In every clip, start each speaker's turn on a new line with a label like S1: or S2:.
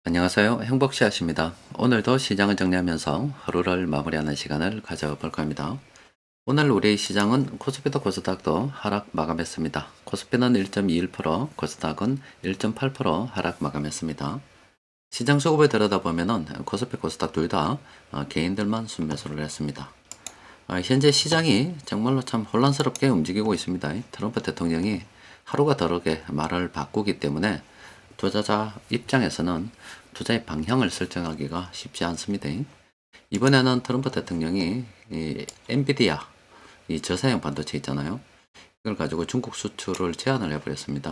S1: 안녕하세요. 행복씨앗입니다. 오늘도 시장을 정리하면서 하루를 마무리하는 시간을 가져볼까 합니다. 오늘 우리 시장은 코스피도 코스닥도 하락 마감했습니다. 코스피는 1.21%, 코스닥은 1.8% 하락 마감했습니다. 시장 수급을 들여다보면은 코스피, 코스닥 둘 다 개인들만 순매수를 했습니다. 현재 시장이 정말로 참 혼란스럽게 움직이고 있습니다. 트럼프 대통령이 하루가 다르게 말을 바꾸기 때문에 투자자 입장에서는 투자의 방향을 설정하기가 쉽지 않습니다. 이번에는 트럼프 대통령이 이 엔비디아, 이 저사양 반도체 있잖아요. 이걸 가지고 중국 수출을 제한을 해버렸습니다.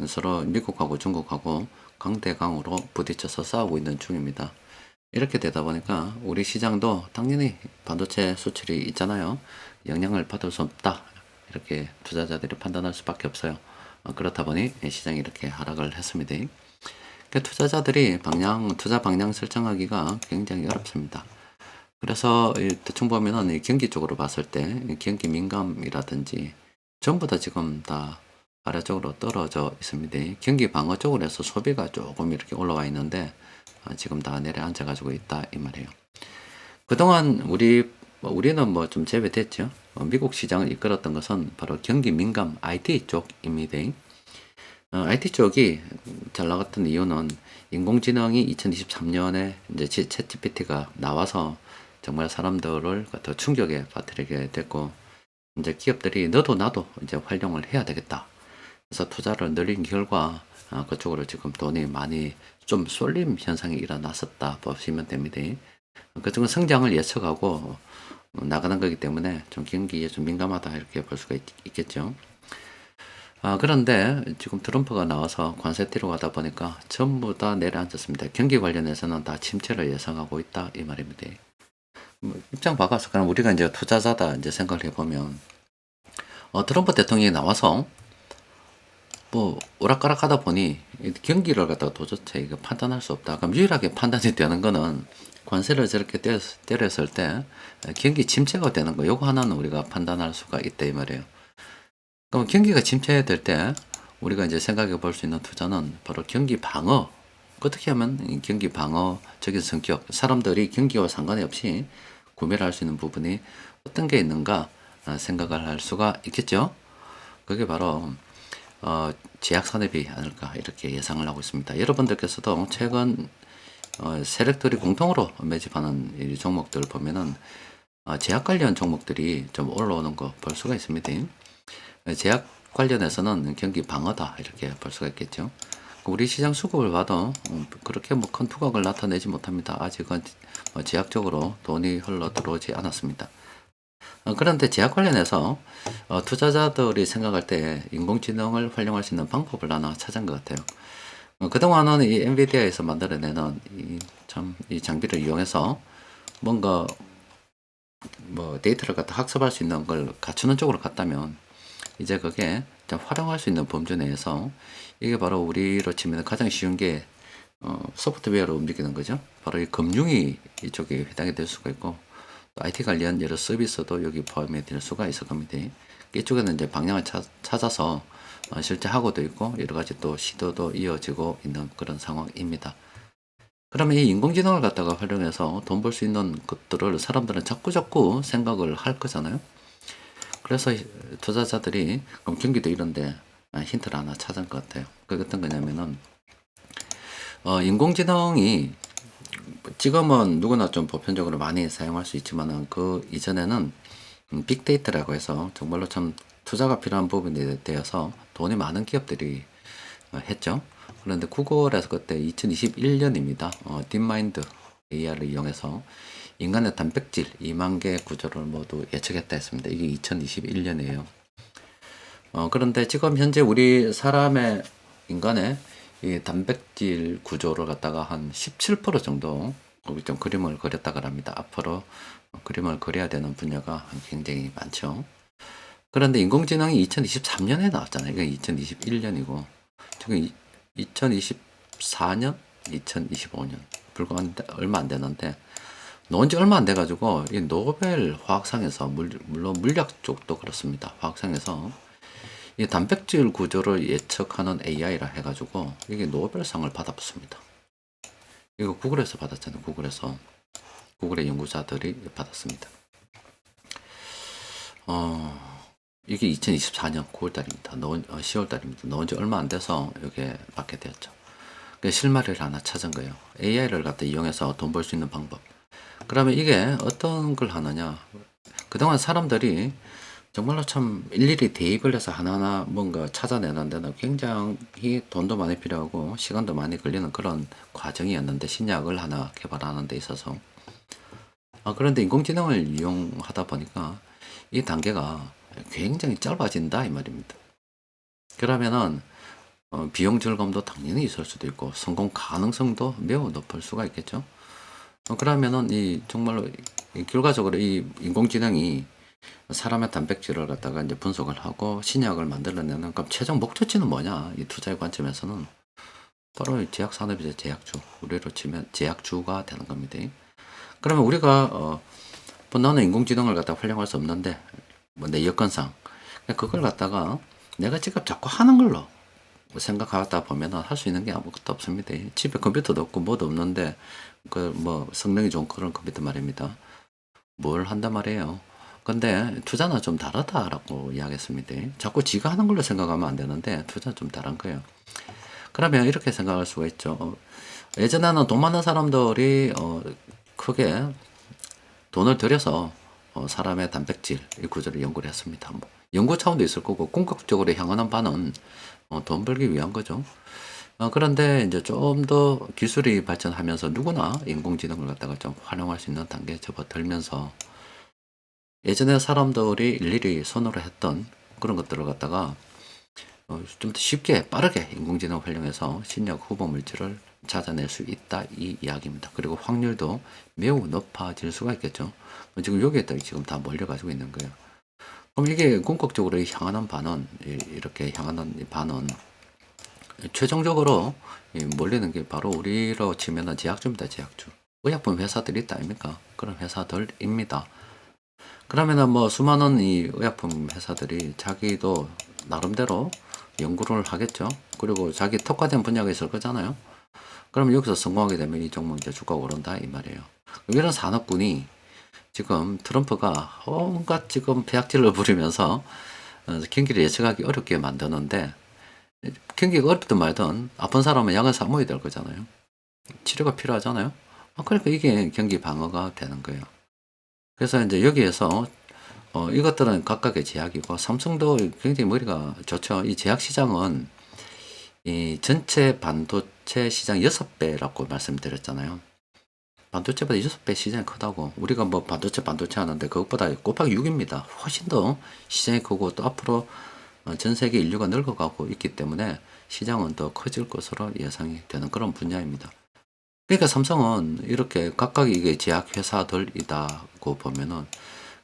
S1: 서로 미국하고 중국하고 강대강으로 부딪혀서 싸우고 있는 중입니다. 이렇게 되다 보니까 우리 시장도 당연히 반도체 수출이 있잖아요. 영향을 받을 수 없다. 이렇게 투자자들이 판단할 수밖에 없어요. 그렇다 보니 시장이 이렇게 하락을 했습니다. 투자자들이 투자 방향 설정하기가 굉장히 어렵습니다. 그래서 대충 보면은 이 경기 쪽으로 봤을 때 경기 민감이라든지 전부 다 지금 다 아래쪽으로 떨어져 있습니다. 경기 방어 쪽으로 해서 소비가 조금 이렇게 올라와 있는데 지금 다 내려앉아 가지고 있다 이 말이에요. 그동안 우리는 뭐 좀 제외됐죠. 미국 시장을 이끌었던 것은 바로 경기 민감 IT 쪽입니다. IT 쪽이 잘 나갔던 이유는 인공지능이 2023년에 이제 챗GPT가 나와서 정말 사람들을 더 충격에 빠뜨리게 됐고, 이제 기업들이 너도 나도 이제 활용을 해야 되겠다. 그래서 투자를 늘린 결과 그쪽으로 지금 돈이 많이 좀 쏠림 현상이 일어났었다 보시면 됩니다. 그쪽은 성장을 예측하고 나가는 거기 때문에 좀 경기에 좀 민감하다 이렇게 볼 수가 있겠죠. 그런데 지금 트럼프가 나와서 관세티로 가다 보니까 전부 다 내려앉았습니다. 경기 관련해서는 다 침체를 예상하고 있다 이 말입니다. 입장 바꿔서 그럼 우리가 이제 투자자다 이제 생각을 해보면 트럼프 대통령이 나와서 뭐 오락가락 하다 보니 경기를 갖다가 도저히 이거 판단할 수 없다. 그럼 유일하게 판단이 되는 거는 관세를 저렇게 때렸을 때 경기 침체가 되는 거. 요거 하나는 우리가 판단할 수가 있다 이 말이에요. 그럼 경기가 침체될 때 우리가 이제 생각해 볼 수 있는 투자는 바로 경기 방어. 어떻게 하면 경기 방어적인 성격, 사람들이 경기와 상관이 없이 구매를 할 수 있는 부분이 어떤 게 있는가 생각을 할 수가 있겠죠. 그게 바로 제약 산업이 아닐까 이렇게 예상을 하고 있습니다. 여러분들께서도 최근 세력들이 공통으로 매집하는 이 종목들 보면은 제약 관련 종목들이 좀 올라오는 거 볼 수가 있습니다. 제약 관련해서는 경기 방어다 이렇게 볼 수가 있겠죠. 우리 시장 수급을 봐도 그렇게 뭐 큰 두각을 나타내지 못합니다. 아직은 제약적으로 돈이 흘러 들어오지 않았습니다. 그런데 제약 관련해서 투자자들이 생각할 때 인공지능을 활용할 수 있는 방법을 하나 찾은 것 같아요. 그동안은 이 엔비디아에서 만들어내는 이 장비를 이용해서 뭔가 뭐 데이터를 갖다 학습할 수 있는 걸 갖추는 쪽으로 갔다면 이제 그게 활용할 수 있는 범주 내에서 이게 바로 우리로 치면 가장 쉬운 게 소프트웨어로 움직이는 거죠. 바로 이 금융이 이쪽에 해당이 될 수가 있고 또 IT 관련 여러 서비스도 여기 포함이 될 수가 있을 겁니다. 이쪽에는 이제 방향을 찾아서 실제 하고도 있고 여러 가지 또 시도도 이어지고 있는 그런 상황입니다. 그러면 이 인공지능을 갖다가 활용해서 돈 벌 수 있는 것들을 사람들은 자꾸자꾸 생각을 할 거잖아요. 그래서 투자자들이 그럼 경기도 이런데 힌트를 하나 찾은 것 같아요. 그게 어떤 거냐면은 인공지능이 지금은 누구나 좀 보편적으로 많이 사용할 수 있지만은 그 이전에는 빅데이터라고 해서 정말로 참 투자가 필요한 부분에 대해서 돈이 많은 기업들이 했죠. 그런데 구글에서 그때 2021년입니다. 딥마인드 AI를 이용해서 인간의 단백질 2만 개 구조를 모두 예측했다 했습니다. 이게 2021년이에요. 그런데 지금 현재 우리 인간의 이 단백질 구조를 갖다가 한 17% 정도 좀 그림을 그렸다고 합니다. 앞으로 그림을 그려야 되는 분야가 굉장히 많죠. 그런데 인공지능이 2023년에 나왔잖아요. 이게 2021년이고 지금 2024년, 2025년 불과 얼마 안 되는데 나온 지 얼마 안 돼가지고 이 노벨 화학상에서 물론 물리학 쪽도 그렇습니다. 화학상에서 이 단백질 구조를 예측하는 AI라 해가지고 이게 노벨상을 받았습니다. 이거 구글에서 받았잖아요. 구글의 연구자들이 받았습니다. 이게 2024년 9월달입니다. 10월달입니다. 넣은 지 얼마 안 돼서 이게 받게 되었죠. 실마리를 하나 찾은 거예요. AI를 갖다 이용해서 돈 벌 수 있는 방법. 그러면 이게 어떤 걸 하느냐. 그동안 사람들이 정말로 참 일일이 대입을 해서 하나하나 뭔가 찾아내는 데는 굉장히 돈도 많이 필요하고 시간도 많이 걸리는 그런 과정이었는데, 신약을 하나 개발하는 데 있어서. 그런데 인공지능을 이용하다 보니까 이 단계가 굉장히 짧아진다 이 말입니다. 그러면은 비용 절감도 당연히 있을 수도 있고 성공 가능성도 매우 높을 수가 있겠죠. 그러면은 이 정말로 결과적으로 이 인공지능이 사람의 단백질을 갖다가 이제 분석을 하고 신약을 만들어내는, 그럼 최종 목표치는 뭐냐? 이 투자의 관점에서는 바로 제약 산업이죠. 제약주. 우리로 치면 제약주가 되는 겁니다. 그러면 우리가 나는 인공지능을 갖다 활용할 수 없는데 뭐 내 여건상 그걸 갖다가 내가 직접 자꾸 하는 걸로 생각하다 보면 할 수 있는 게 아무것도 없습니다. 집에 컴퓨터도 없고 뭐도 없는데 그 뭐 성능이 좋은 그런 컴퓨터 말입니다. 뭘 한단 말이에요. 근데 투자는 좀 다르다라고 이야기했습니다. 자꾸 지가 하는 걸로 생각하면 안 되는데 투자는 좀 다른 거예요. 그러면 이렇게 생각할 수가 있죠. 예전에는 돈 많은 사람들이 크게 돈을 들여서 사람의 단백질 이 구조를 연구를 했습니다. 뭐 연구 차원도 있을 거고 궁극적으로 향하는 바는 돈 벌기 위한 거죠. 그런데 이제 좀 더 기술이 발전하면서 누구나 인공지능을 갖다가 좀 활용할 수 있는 단계에 접어들면서 예전에 사람들이 일일이 손으로 했던 그런 것들을 갖다가 좀 더 쉽게 빠르게 인공지능을 활용해서 신약 후보 물질을 찾아낼 수 있다 이 이야기입니다. 그리고 확률도 매우 높아질 수가 있겠죠. 지금 여기에 지금 다 몰려가지고 있는 거예요. 그럼 이게 궁극적으로 향하는 바는 이렇게 향하는 바는 최종적으로 몰리는 게 바로 우리로 치면은 제약주입니다. 제약주. 의약품 회사들이 있다 아닙니까? 그런 회사들입니다. 그러면은 뭐 수많은 이 의약품 회사들이 자기도 나름대로 연구를 하겠죠. 그리고 자기 특화된 분야가 있을 거잖아요. 그럼 여기서 성공하게 되면 이 종목 이제 주가가 오른다 이 말이에요. 이런 산업군이 지금 트럼프가 온갖 지금 폐악질을 부리면서 경기를 예측하기 어렵게 만드는데, 경기가 어렵든 말든 아픈 사람은 약을 사 먹어야 될 거잖아요. 치료가 필요하잖아요. 그러니까 이게 경기 방어가 되는 거예요. 그래서 이제 여기에서 이것들은 각각의 제약이고, 삼성도 굉장히 머리가 좋죠. 이 제약 시장은 이 전체 반도체 시장 6배라고 말씀드렸잖아요. 반도체보다 6배 시장이 크다고. 우리가 뭐 반도체 하는데 그것보다 곱하기 6입니다. 훨씬 더 시장이 크고, 또 앞으로 전 세계 인류가 늙어가고 있기 때문에 시장은 더 커질 것으로 예상이 되는 그런 분야입니다. 그러니까 삼성은 이렇게 각각 이게 제약회사들이다고 보면은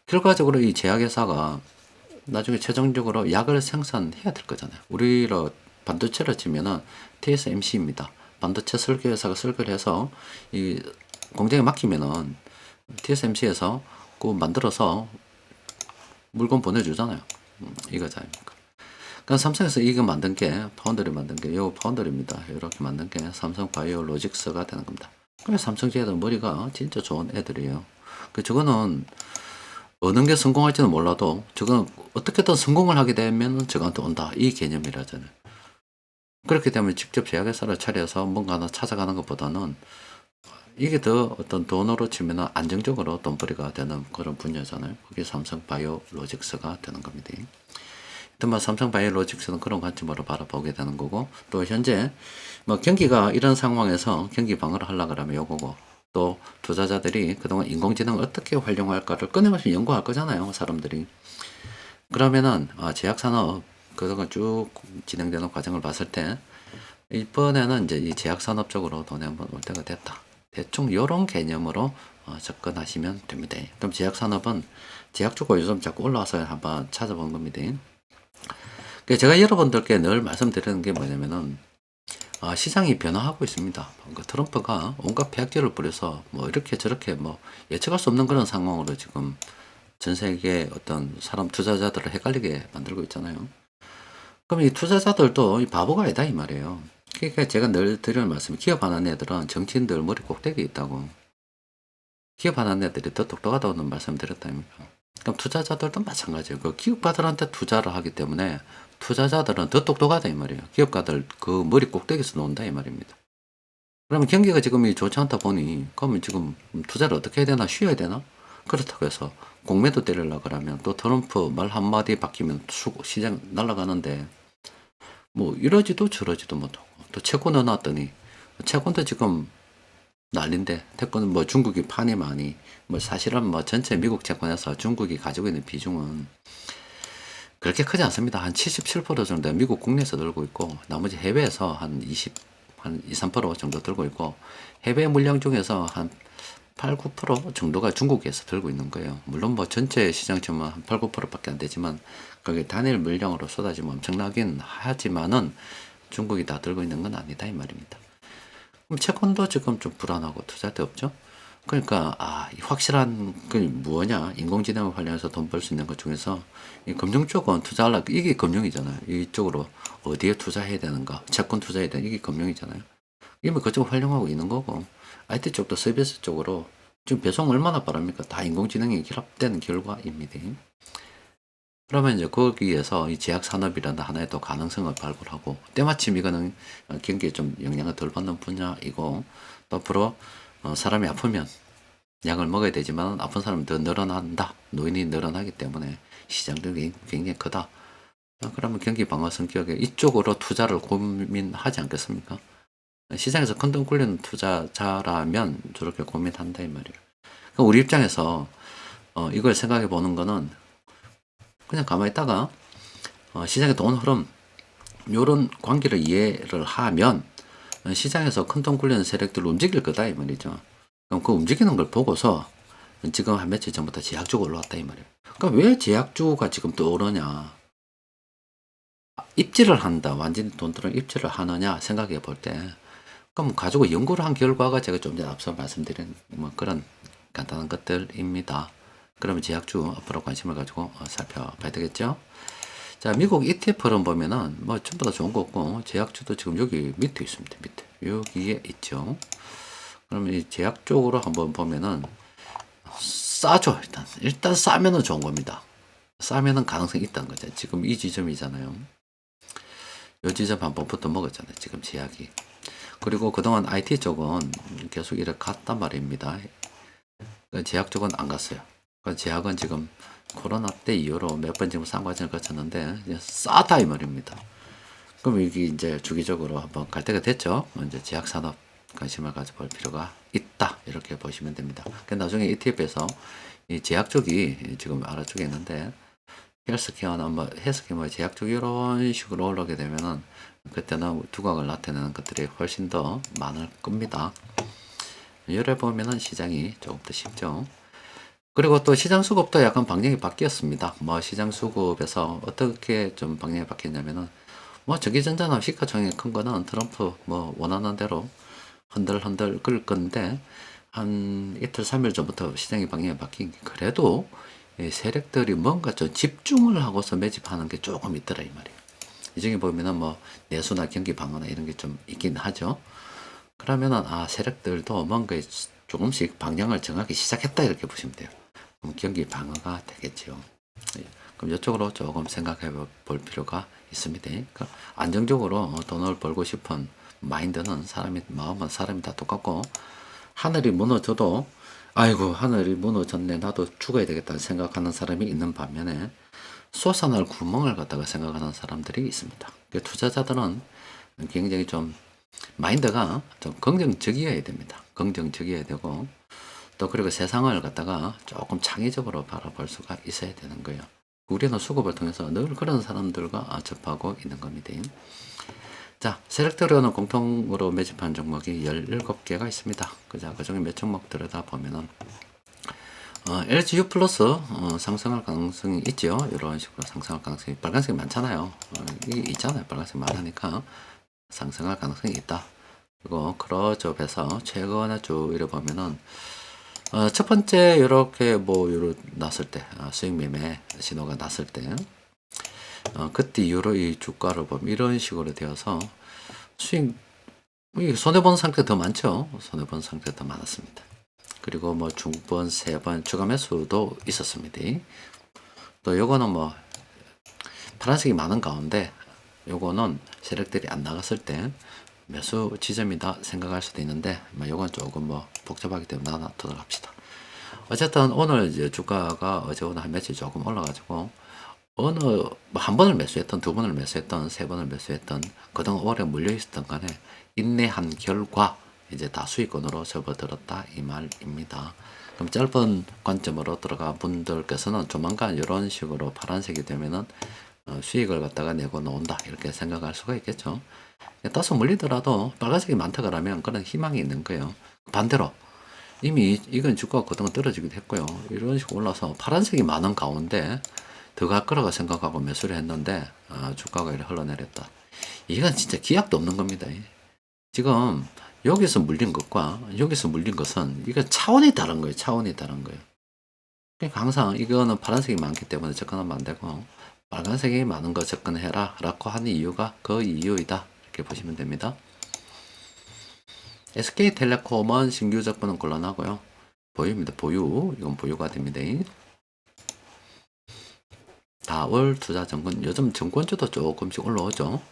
S1: 결과적으로 이 제약회사가 나중에 최종적으로 약을 생산해야 될 거잖아요. 우리로 반도체를 치면은 TSMC입니다. 반도체 설계회사가 설계를 해서 이 공장에 맡기면은 TSMC에서 그 만들어서 물건 보내주잖아요. 이거지 아닙니까? 그러니까 삼성에서 이거 만든 게 파운드리 만든 게 요 파운드리입니다. 이렇게 만든 게 삼성 바이오로직스가 되는 겁니다. 그래서 삼성제약은 머리가 진짜 좋은 애들이에요. 저거는 어느 게 성공할지는 몰라도 저거는 어떻게든 성공을 하게 되면 저거한테 온다 이 개념이라잖아요. 그렇게 되면 직접 제약회사를 차려서 뭔가 하나 찾아가는 것보다는 이게 더 어떤 돈으로 치면 안정적으로 돈벌이가 되는 그런 분야잖아요. 그게 삼성 바이오로직스가 되는 겁니다. 일단 삼성 바이오로직스는 그런 관점으로 바라보게 되는 거고, 또 현재 뭐 경기가 이런 상황에서 경기 방어를 하려고 하면 요거고, 또 투자자들이 그동안 인공지능을 어떻게 활용할까를 끊임없이 연구할 거잖아요, 사람들이. 그러면은 제약산업 그동안 쭉 진행되는 과정을 봤을 때 이번에는 이제 이 제약산업 쪽으로 돈이 한번 올 때가 됐다. 대충 이런 개념으로 접근하시면 됩니다. 그럼 제약산업은 제약주가 요즘 자꾸 올라와서 한번 찾아본 겁니다. 제가 여러분들께 늘 말씀드리는 게 뭐냐면은 시장이 변화하고 있습니다. 트럼프가 온갖 폐악질을 부려서 뭐 이렇게 저렇게 뭐 예측할 수 없는 그런 상황으로 지금 전 세계 어떤 사람 투자자들을 헷갈리게 만들고 있잖아요. 그럼 이 투자자들도 이 바보가 아니다 이 말이에요. 그러니까 제가 늘 드리는 말씀이 기업하는 애들은 정치인들 머리 꼭대기에 있다고. 기업하는 애들이 더 똑똑하다는 말씀 드렸다니까. 그럼 투자자들도 마찬가지예요. 그 기업가들한테 투자를 하기 때문에 투자자들은 더 똑똑하다 이 말이에요. 기업가들 그 머리 꼭대기에서 논다 이 말입니다. 그러면 경기가 지금 좋지 않다 보니 그러면 지금 투자를 어떻게 해야 되나 쉬어야 되나? 그렇다고 해서 공매도 때리려고 그러면 또 트럼프 말 한마디 바뀌면 시장 날아가는데 뭐 이러지도 저러지도 못하고 또 채권 넣어놨더니 채권도 지금 난린데 태권은 뭐 중국이 판이 많이 뭐 사실은 뭐 전체 미국 채권에서 중국이 가지고 있는 비중은 그렇게 크지 않습니다. 한 77% 정도 미국 국내에서 들고 있고 나머지 해외에서 한 2, 3% 정도 들고 있고 해외 물량 중에서 한 8, 9% 정도가 중국에서 들고 있는 거예요. 물론 뭐 전체 시장처럼 한 8, 9%밖에 안 되지만 그게 단일 물량으로 쏟아지면 엄청나긴 하지만은 중국이 다 들고 있는 건 아니다 이 말입니다. 그럼 채권도 지금 좀 불안하고 투자할 데 없죠? 그러니까 이 확실한 그 뭐냐 인공지능을 활용해서 돈 벌 수 있는 것 중에서 이 금융 쪽은 투자하려고 이게 금융이잖아요. 이쪽으로 어디에 투자해야 되는가 채권 투자해야 되는 이게 금융이잖아요. 이미 그쪽 활용하고 있는 거고 IT 쪽도 서비스 쪽으로 지금 배송 얼마나 빠릅니까? 다 인공지능이 결합되는 결과입니다. 그러면 이제 거기에서 이 제약 산업이라는 하나의 또 가능성을 발굴하고 때마침 이거는 경기에 좀 영향을 덜 받는 분야이고 또 앞으로 사람이 아프면 약을 먹어야 되지만 아픈 사람이 더 늘어난다. 노인이 늘어나기 때문에 시장도 굉장히 크다. 그러면 경기 방어 성격에 이쪽으로 투자를 고민하지 않겠습니까? 시장에서 큰 돈 굴리는 투자자라면 저렇게 고민한다 이 말이에요. 그러니까 우리 입장에서 이걸 생각해 보는 거는 그냥 가만히 있다가 시장의 돈 흐름 요런 관계를 이해를 하면 시장에서 큰 돈 굴리는 세력들을 움직일 거다 이 말이죠. 그럼 그 움직이는 걸 보고서 지금 한 며칠 전부터 제약주가 올라왔다 이 말이에요. 그럼 왜 제약주가 지금 또 오르냐? 입지를 한다. 완전히 돈들은 입지를 하느냐 생각해 볼 때 그럼 가지고 연구를 한 결과가 제가 좀 전에 앞서 말씀드린 뭐 그런 간단한 것들입니다. 그러면 제약주 앞으로 관심을 가지고 살펴봐야 되겠죠. 자, 미국 ETF를 보면은 뭐 전부 다 좋은 거 없고 제약주도 지금 여기 밑에 있습니다. 밑에 여기에 있죠. 그러면 이 제약 쪽으로 한번 보면은 싸죠. 일단 싸면은 좋은 겁니다. 싸면은 가능성이 있다는 거죠. 지금 이 지점이잖아요. 이 지점 한번 붙어 먹었잖아요. 지금 제약이. 그리고 그동안 IT 쪽은 계속 이렇게 갔단 말입니다. 제약 쪽은 안 갔어요. 제약은 지금 코로나 때 이후로 몇 번 지금 쌍과정을 거쳤는데 싸다 이 말입니다. 그럼 이게 이제 주기적으로 한번 갈 때가 됐죠. 이제 제약 산업 관심을 가져볼 필요가 있다 이렇게 보시면 됩니다. 나중에 ETF에서 이 제약 쪽이 지금 아래쪽에 있는데 헬스케어나 뭐 헬스케어 제약 쪽 이런 식으로 올라오게 되면은 그때는 두각을 나타내는 것들이 훨씬 더 많을 겁니다. 열에 보면은 시장이 조금 더 쉽죠. 그리고 또 시장 수급도 약간 방향이 바뀌었습니다. 뭐 시장 수급에서 어떻게 좀 방향이 바뀌었냐면은 뭐 전기전자나 시가총액 큰 거는 트럼프 뭐 원하는 대로 흔들흔들 끌 건데 한 이틀 3일 전부터 시장의 방향이 바뀐 게 그래도 세력들이 뭔가 좀 집중을 하고서 매집하는 게 조금 있더라 이 말이에요. 이 중에 보면은 뭐 내수나 경기 방어나 이런 게 좀 있긴 하죠. 그러면은 세력들도 뭔가 조금씩 방향을 정하기 시작했다 이렇게 보시면 돼요. 그럼 경기 방어가 되겠죠. 그럼 이쪽으로 조금 생각해 볼 필요가 있습니다. 그러니까 안정적으로 돈을 벌고 싶은 마인드는 마음은 사람이 다 똑같고 하늘이 무너져도 아이고 하늘이 무너졌네 나도 죽어야 되겠다 생각하는 사람이 있는 반면에 솟아날 구멍을 갖다가 생각하는 사람들이 있습니다. 투자자들은 굉장히 좀 마인드가 좀 긍정적이어야 됩니다. 긍정적이어야 되고 또 그리고 세상을 갖다가 조금 창의적으로 바라볼 수가 있어야 되는 거예요. 우리는 수급을 통해서 늘 그런 사람들과 접하고 있는 겁니다. 자, 세력들은 공통으로 매집한 종목이 17개가 있습니다. 그 중에 몇 종목 들여다보면은 LGU 플러스 상승할 가능성이 있죠. 이런 식으로 상승할 가능성이 빨간색이 많잖아요. 이게 있잖아요. 빨간색 많으니까 상승할 가능성이 있다. 그리고 크로즈업에서 최근에 쭉 이래 보면은 첫 번째 이렇게 뭐 났을 때 수익 매매 신호가 났을 때 그때 이후로 이 주가를 보면 이런 식으로 되어서 수익 이 손해본 상태 더 많죠. 손해본 상태 더 많았습니다. 그리고 뭐 중번, 세번 추가 매수도 있었습니다. 또 요거는 뭐 파란색이 많은 가운데 요거는 세력들이 안 나갔을 때 매수 지점이다 생각할 수도 있는데 뭐 요건 조금 뭐 복잡하기 때문에 놔두도록 합시다. 어쨌든 오늘 이제 주가가 어제 오늘 한 며칠 조금 올라가지고 어느 뭐 한 번을 매수했던 두 번을 매수했던 세 번을 매수했던 그동안 오래 물려 있었던 간에 인내한 결과 이제 다 수익권으로 접어들었다 이 말입니다. 그럼 짧은 관점으로 들어가 분들께서는 조만간 이런 식으로 파란색이 되면은 수익을 갖다가 내고 나온다 이렇게 생각할 수가 있겠죠. 다소 물리더라도 빨간색이 많다 그러면 그런 희망이 있는 거예요. 반대로 이미 이건 주가가 그동안 떨어지기도 했고요. 이런 식으로 올라서 파란색이 많은 가운데 더 갈 거라고 생각하고 매수를 했는데 주가가 이렇게 흘러내렸다. 이건 진짜 기약도 없는 겁니다. 지금 여기서 물린 것과 여기서 물린 것은 이거 차원이 다른 거예요. 차원이 다른 거예요. 그러니까 항상 이거는 파란색이 많기 때문에 접근하면 안 되고 빨간색이 많은 거 접근해라 라고 하는 이유가 그 이유이다 이렇게 보시면 됩니다. SK텔레콤은 신규 접근은 곤란하고요. 보유입니다. 보유. 이건 보유가 됩니다. 다월 투자증권 요즘 증권주도 조금씩 올라오죠.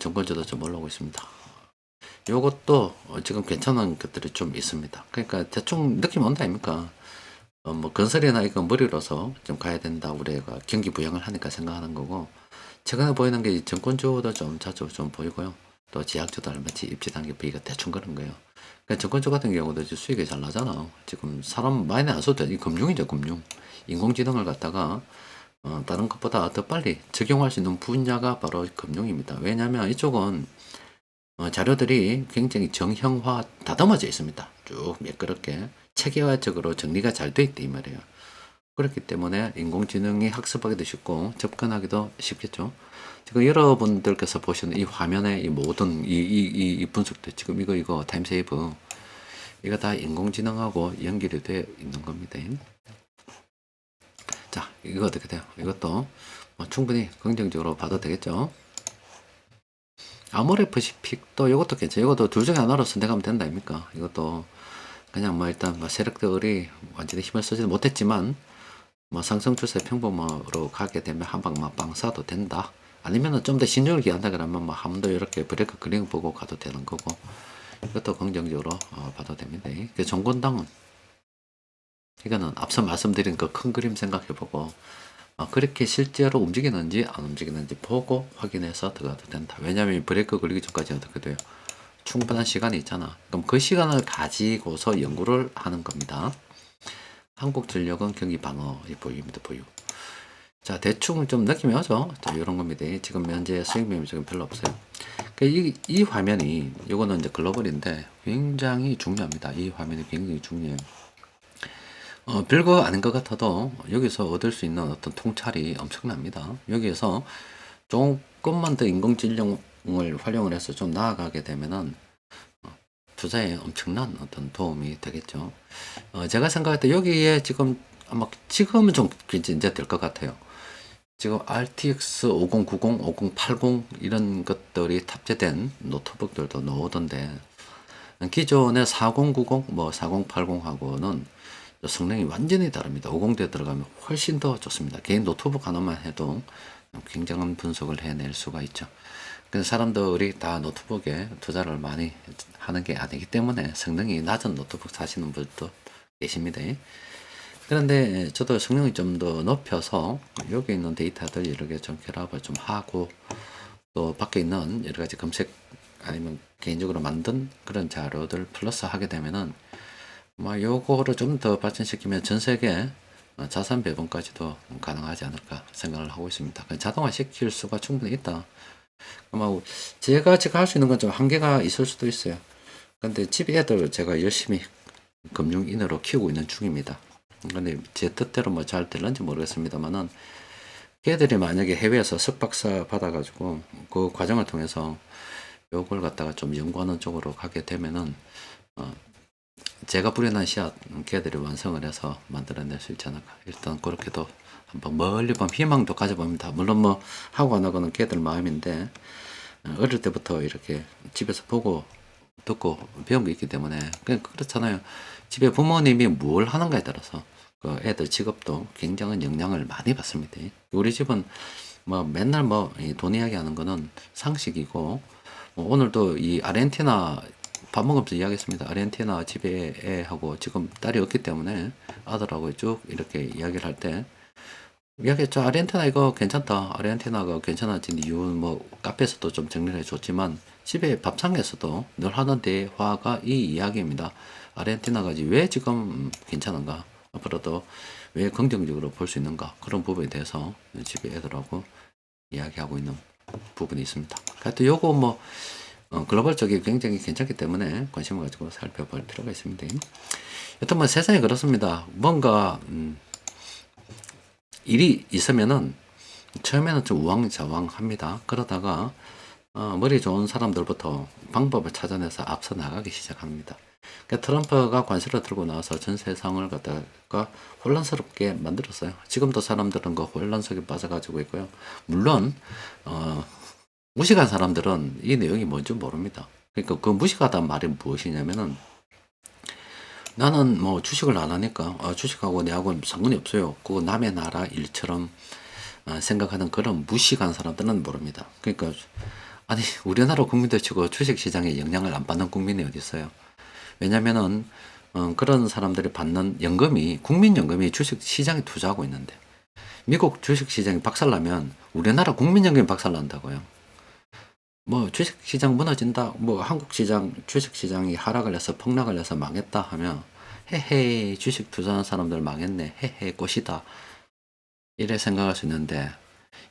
S1: 증권주도 좀 올라오고 있습니다. 요것도 지금 괜찮은 것들이 좀 있습니다. 그러니까 대충 느낌 온다 아닙니까? 뭐 건설이나 이거 머리로서 좀 가야 된다. 우리가 경기 부양을 하니까 생각하는 거고 최근에 보이는 게 증권주도 좀 자주 좀 보이고요. 또 제약주도 얼마치 입지 단계 V가 대충 그런 거예요. 그러니까 증권주 같은 경우도 수익이 잘 나잖아. 지금 사람 많이 안 써도 이 금융이죠, 금융. 인공지능을 갖다가 다른 것보다 더 빨리 적용할 수 있는 분야가 바로 금융입니다. 왜냐하면 이쪽은 자료들이 굉장히 정형화 다듬어져 있습니다. 쭉 매끄럽게 체계화적으로 정리가 잘 돼 있다 이 말이에요. 그렇기 때문에 인공지능이 학습하기도 쉽고 접근하기도 쉽겠죠. 지금 여러분들께서 보시는 이 화면에 이 모든 이 분석들 지금 이거 타임세이브 이거 다 인공지능하고 연결이 되어 있는 겁니다. 자, 이거 어떻게 돼요? 이것도 뭐 충분히 긍정적으로 봐도 되겠죠. 아모레퍼시픽도 이것도 괜찮아요. 이것도 둘 중에 하나로 선택하면 된다 아닙니까? 이것도 그냥 뭐 일단 뭐 세력들이 완전히 힘을 쓰지는 못했지만 뭐 상승 추세 평범으로 가게 되면 한 방만 빵 쏴도 된다. 아니면은 좀 더 신중을 기한다 그러면 뭐 한 번 더 이렇게 브레이크 그림 보고 가도 되는 거고 이것도 긍정적으로 봐도 됩니다. 그 종건당은 이거는 앞서 말씀드린 그 큰 그림 생각해보고 그렇게 실제로 움직이는지 안 움직이는지 보고 확인해서 들어가도 된다. 왜냐하면 브레이크 걸리기 전까지 어떻게 돼요? 충분한 시간이 있잖아. 그럼 그 시간을 가지고서 연구를 하는 겁니다. 한국전력은 경기 방어의 보유입니다. 보유. 자, 대충 좀 느낌이 오죠? 자, 이런 겁니다. 지금 현재 수익률이 지금 별로 없어요. 이 화면이, 이거는 이제 글로벌인데 굉장히 중요합니다. 이 화면이 굉장히 중요해요. 별거 아닌 것 같아도 여기서 얻을 수 있는 어떤 통찰이 엄청납니다. 여기에서 조금만 더 인공지능을 활용을 해서 좀 나아가게 되면은 투자에 엄청난 어떤 도움이 되겠죠. 제가 생각할 때 여기에 지금 아마 지금은 좀 이제 될 것 같아요. 지금 RTX 5090, 5080 이런 것들이 탑재된 노트북들도 나오던데 기존의 4090, 뭐 4080하고는 성능이 완전히 다릅니다. 50대 들어가면 훨씬 더 좋습니다. 개인 노트북 하나만 해도 굉장한 분석을 해낼 수가 있죠. 그래서 사람들이 다 노트북에 투자를 많이 하는 게 아니기 때문에 성능이 낮은 노트북 사시는 분도 계십니다. 그런데 저도 성능이 좀 더 높여서 여기 있는 데이터들 여러 개 좀 결합을 좀 하고 또 밖에 있는 여러 가지 검색 아니면 개인적으로 만든 그런 자료들 플러스 하게 되면은 뭐 요거를 좀 더 발전시키면 전 세계 자산 배분까지도 가능하지 않을까 생각을 하고 있습니다. 자동화 시킬 수가 충분히 있다. 아마 제가 할 수 있는 건 좀 한계가 있을 수도 있어요. 근데 집 애들 제가 열심히 금융인으로 키우고 있는 중입니다. 근데 제 뜻대로 뭐 잘 될런지 모르겠습니다만은 걔들이 만약에 해외에서 석박사 받아가지고 그 과정을 통해서 요걸 갖다가 좀 연구하는 쪽으로 가게 되면은 제가 뿌려놓은 씨앗 걔들이 완성을 해서 만들어낼 수 있지 않을까. 일단 그렇게도 한번 멀리 보면 희망도 가져봅니다. 물론 뭐 하고 안 하고는 걔들 마음인데 어릴 때부터 이렇게 집에서 보고 듣고 배운 게 있기 때문에 그냥 그렇잖아요. 집에 부모님이 뭘 하는가에 따라서 그 애들 직업도 굉장한 영향을 많이 받습니다. 우리 집은 뭐 맨날 뭐 돈 이야기하는 거는 상식이고 오늘도 이 아르헨티나 밥 먹으면서 이야기했습니다. 아르헨티나 집에 애하고 지금 딸이 없기 때문에 아들하고 쭉 이렇게 이야기를 할 때 이야기했죠. 아르헨티나 이거 괜찮다. 아르헨티나가 괜찮아진 이유는 뭐 카페에서도 좀 정리를 해줬지만 집에 밥상에서도 늘 하는 대화가 이 이야기입니다. 아르헨티나가 왜 지금 괜찮은가? 앞으로도 왜 긍정적으로 볼 수 있는가? 그런 부분에 대해서 집에 애들하고 이야기하고 있는 부분이 있습니다. 하여튼 요거 뭐 글로벌적이 굉장히 괜찮기 때문에 관심을 가지고 살펴볼 필요가 있습니다. 여튼 뭐 세상이 그렇습니다. 뭔가 일이 있으면은 처음에는 좀 우왕좌왕합니다. 그러다가 머리 좋은 사람들부터 방법을 찾아내서 앞서 나가기 시작합니다. 그러니까 트럼프가 관세를 들고 나와서 전 세상을 갖다가 혼란스럽게 만들었어요. 지금도 사람들은 그 혼란 속에 빠져가지고 있고요. 물론 무식한 사람들은 이 내용이 뭔지 모릅니다. 그러니까 그 무식하다는 말이 무엇이냐면은 나는 뭐 주식을 안 하니까 주식하고 내하고는 상관이 없어요. 그거 남의 나라 일처럼 생각하는 그런 무식한 사람들은 모릅니다. 그러니까 아니 우리나라 국민들 치고 주식시장에 영향을 안 받는 국민이 어디 있어요. 왜냐면은 그런 사람들이 받는 연금이 국민연금이 주식시장에 투자하고 있는데 미국 주식시장이 박살나면 우리나라 국민연금이 박살난다고요. 뭐 주식시장 무너진다, 뭐 한국시장 주식시장이 하락을 해서 폭락을 해서 망했다 하면 헤헤 주식 투자하는 사람들 망했네 헤헤 꽃이다 이래 생각할 수 있는데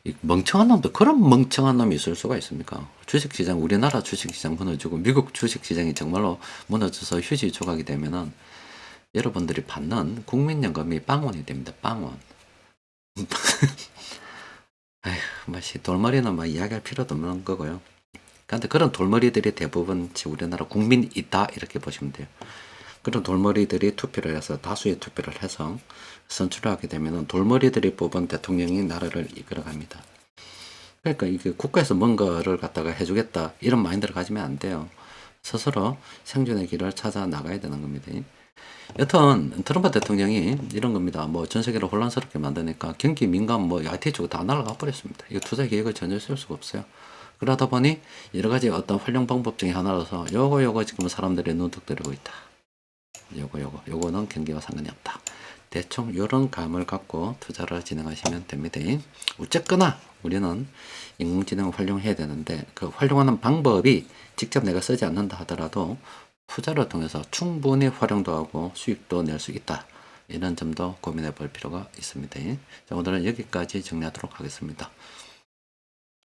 S1: 이 멍청한 놈도 그런 멍청한 놈이 있을 수가 있습니까? 주식시장 우리나라 주식시장 무너지고 미국 주식시장이 정말로 무너져서 휴지 조각이 되면은 여러분들이 받는 국민연금이 빵원이 됩니다. 빵원. 아휴, 마치 돌머리는 막 이야기할 필요도 없는 거고요. 근데 그런 돌머리들이 대부분 우리나라 국민이다 이렇게 보시면 돼요. 그런 돌머리들이 투표를 해서 다수의 투표를 해서 선출하게 되면 돌머리들이 뽑은 대통령이 나라를 이끌어갑니다. 그러니까 이게 국가에서 뭔가를 갖다가 해주겠다 이런 마인드를 가지면 안 돼요. 스스로 생존의 길을 찾아 나가야 되는 겁니다. 여튼 트럼프 대통령이 이런 겁니다. 뭐 전 세계를 혼란스럽게 만드니까 경기 민감 뭐 IT 쪽 다 날아가 버렸습니다. 이거 투자 계획을 전혀 쓸 수가 없어요. 그러다 보니 여러 가지 어떤 활용 방법 중에 하나로서 요거 지금 사람들이 눈독 들이고 있다. 요거는 경기와 상관이 없다. 대충 요런 감을 갖고 투자를 진행하시면 됩니다. 어쨌거나 우리는 인공지능을 활용해야 되는데 그 활용하는 방법이 직접 내가 쓰지 않는다 하더라도 투자를 통해서 충분히 활용도 하고 수익도 낼 수 있다. 이런 점도 고민해 볼 필요가 있습니다. 자, 오늘은 여기까지 정리하도록 하겠습니다.